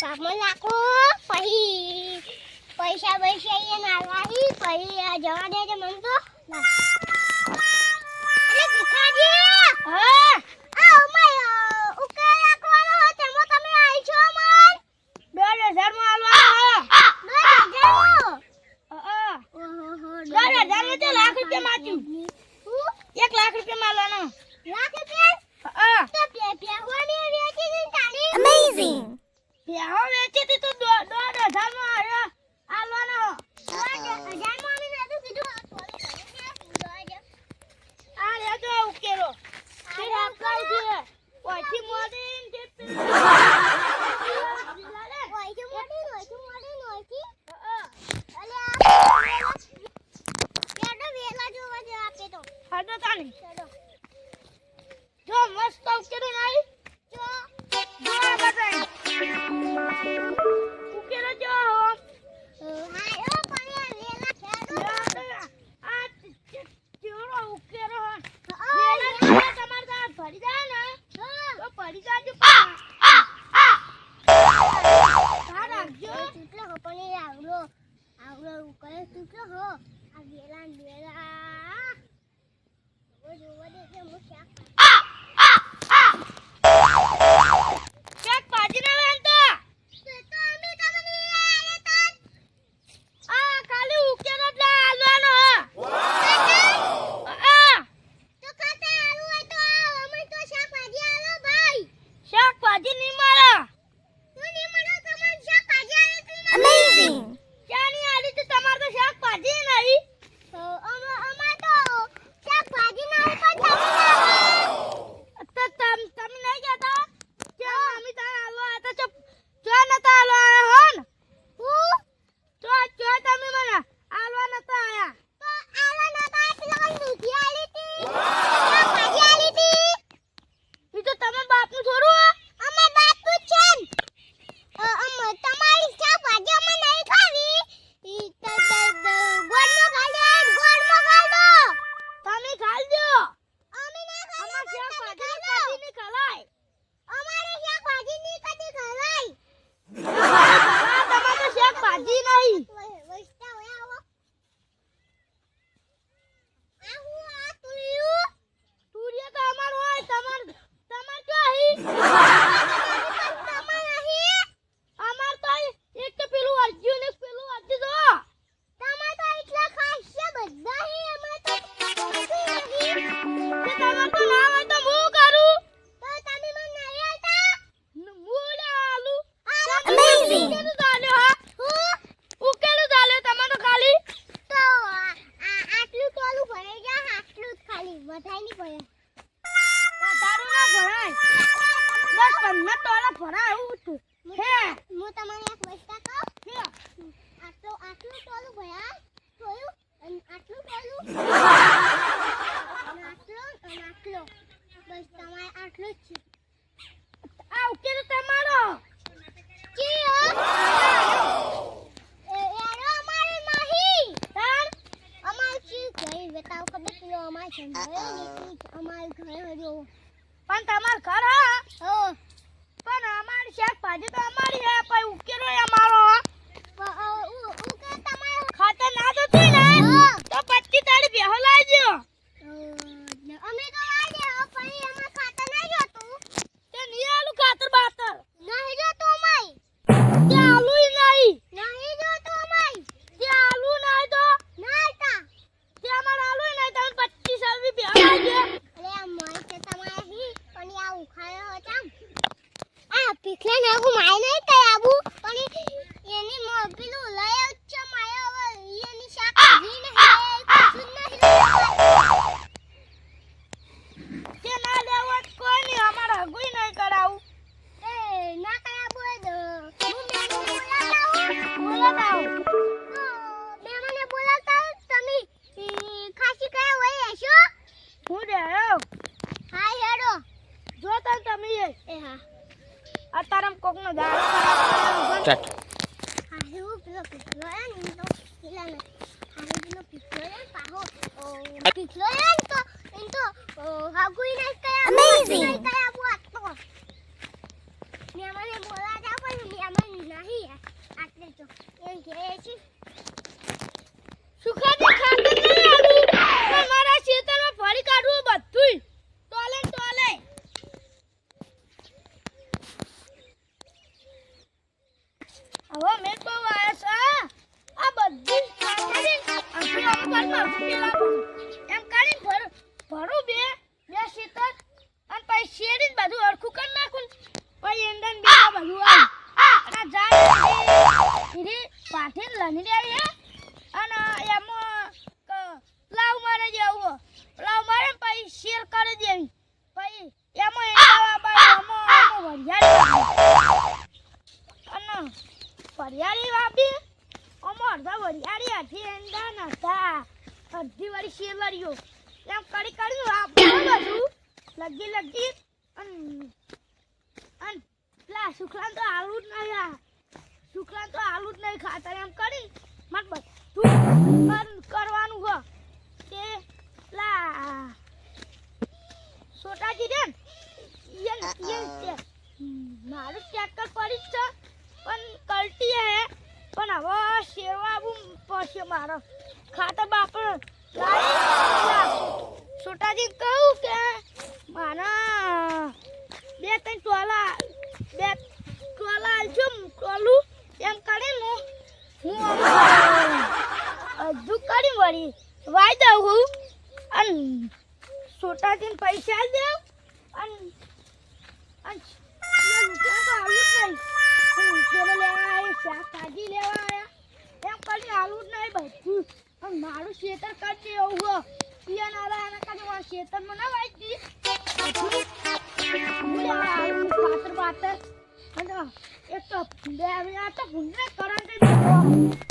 પાકમાં નાખો પછી પૈસા એ નાખવાથી પછી જવા દેજે મને તો અરે ભીખાજી હા આ ઉમય ઉકેલ રાખવાનો હોય તેમાં તમે આવી છો મન 2000 માં આલવાનો 2000 તો લાખ રૂપિયા માચ્યું 1 લાખ રૂપિયા માલવાનો લાખ રૂપિયા તો પ્યાવાની વેચી દીન તાણી અમેઝિંગ પ્યાહો વેચી દી તો 2000 માં આલવાનો 2000 માં અમે નતું કીધું આ લે તો ઉકેરો તે આપલાઈ છે ઓછી મોડીન જે ઓછી મોડીન અલે આ કેડો વેલા જોવા દે આપે તો હાડો તાણી જો મસ્ત ઉકેરો નાઈ જો બતાઈ ઉકેરો જો હાયો પણ વેલા ખેડો આ ચીરો ઉકેરો વેલા તમાર દા ભરી જાય ને તો ભરી જાજો રાખજો કેટલો હો પણ આવલો ઉકેરો કેટલો હો આ વેલા જોવા દે કે મુ શાક ભાજી ના વેંતા તો અમે તમને આલે તન આ ખાલી ઉકેરો જ આલવાનો તો ખાતે આલુ હોય તો અમે તો શાક ભાજી આલો ભાઈ શાક ભાજી ની મારા તું ની મળો તમને શાક ભાજી આલે તું અમેઝિંગ જાની આલી તો તમાર તો શાક ભાજી નહીં અમાર તો શાક ભાજી ના ઉપર તો તમે નહીં કહેતા કે મમ્મી તાર આલો આ તો જો નતા આલો આયા હોન હું જો તમે મને આલવા નતા આયા તો આલવા નતા પેલા દૂધી આલી તી શાક ભાજી આલી તી ઈ તો તમે બાપનું થોડું અમે બાપનું જ છે તમારી શાક ભાજી અમે નહીં ખાવી ઈ તો ગોળમાં ખાઈ દો તમે ખાઈ દો અમે ના ખાઈ અમાર શાક ભાજી ની ખલાય અમારે શાક ભાજી ની કદી ખલાય તમારે તો શાક ભાજી નહીં વસ્તા હોય આવો આ તુરિયું તો અમાર હોય તમાર જો હી તમાર નહીં અમાર તો એક તો પેલું અર્જુન એક પેલું અર્જુન જો તમાર તો એટલા ખાસ છે બધા હી અમાર તો નહીં કે તમાર તો ના હોય તો હું કરું તો તમે મને નહીં આલતા હું આલુ અમેઝિંગ ઉકેલું ચાલ્યો તમારો ખાલી તો આટલું ટોલું ભરાઈ જા આટલું જ ખાલી વધાઈ નહીં ભરાય વધારું ના ભરાય 10-15 ટોલા ભરાય એવું તું હે હું તમને એક વસ્તુ કહું હે આટલું ટોલું ભરાય જોયું અને આટલું ટોલું આટલું બસ તમારે આટલું જ છે આ ઉકેલો તમારો જી યાર અમારે નહીં તાર અમાર ચી ગઈ બતાવ કદે કિલો અમાર છે અમાર ઘરે હજો પણ તમાર ઘર હો પણ અમાર શાક ભાજી તો અમારી હે પણ ઉકેલો અમારો ઉકે તમારે ખાતે ના દોતી ને તો 25 તાળી બેહો લાવજો અમે તો લાવજે પણ અમાર ખાતે નહીં જોતું તે નિયાલું ખાતર બાતર નહીં જોતું અમાય તે આલુ નહીં જોતું અમાય તે આલુ નહીં તો નહીં તા તે અમાર આલુ નહીં તમે 25 રૂપિયા બેહો લાવજો અરે આ મોય તે તમારે હી પણ આ ઉખાયો હતા આ પીખલે ને હું માય નહીં તે આબુ પણ એની પેલું લઈ ઉચ્ચ માય હવે એની શાક ભાજી નહીં કશું નહીં કે ના લેવો કોઈ નહીં અમાર હગુઈ નહીં કરાવું એ ના કયા હું બોલાતા મેમને બોલાતા તમે ખાસી કયા હોય હશો હું રે હા હેડો જો તમે એ હા અતારમ કોકનો દાડો સ્ટાર્ટ હા હું પેલો પીછલો એ ને તો પેલા ને હા પેલો પીછલો એ પાહો પીછલો એ તો હગુઈ નહીં કયા અમેઝિંગ કયા બુઆ તો મેમને બોલાતા પણ મેમને ઘેર છે સુખાજી ખાતર નહીં આલું પણ મારા ખેતરમાં ફરી કાઢવું બધુંય ટોલે ટોલે હવે મેં તો વાયા છે આ બધી ખાતરી આખી અમરમાં પેલા એમ કાઢીને ભરું બે ખેતર અને પછી શેરી બધું અરખું કરી નાખું પછી એંડા બે બધું આ જાય ઈરી પાઠીને લની આવી અને એમાં લાવ મારે જેવું લાવ મારે પછી શેર કરી દેવી પછી એમાં એંડા અને વરિયાળી વાપી આમાં અડધા વરિયાળી અડધી એંડા નતા અડધી વાળી શેર વાળીઓ એમ કરી કરી વાપરું બધું લગી અને પેલા શુક્લાન તો આલું જ નહીં શુક્લાન તો આલું જ નહીં ખાતર એમ કરી મારે બધું કરવાનું હોય કે પેલા સોટાજી રે મારું ટ્રેક્ટર પડી જ છે પણ કલટી હે પણ હવે શેરવા પડશે મારો ખાતર બાપર છોટાજી કહું કે મારા બે ટોલા આલજો ટોલું એમ કરીને હું હજુ કરી વળી વાઈ દઉં હું અને છોટાજીને પૈસા દઉં અને રૂપિયા તો આલું જ નહીં લેવા આવ્યા શાકભાજી લેવા આવ્યા એમ કરીને આલું જ નહીં બધું અને મારું ખેતર કરી દેવું હોય પિયા નાલા એના કારણે મારા ખેતરમાં ના વાંચી ખાતર બાતર અને એક તો બે આ તો ભૂંડે કરંટ